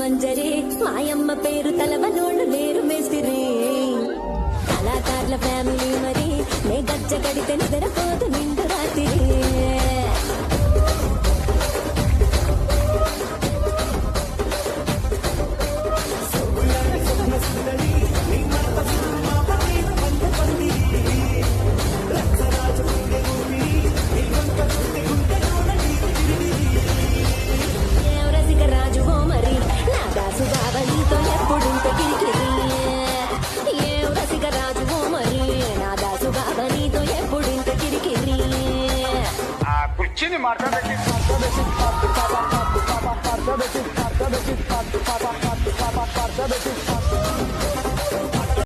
మంజరి మాయమ్మ పేరు తలవనోళ్ళు లేరు మేస్తిరి కళాకారుల ఫ్యామిలీ మరి నే గజ్జ కడితే నిద్రపోతు నిండు రాత్రి కుర్చీని మాట్లాడబెట్టి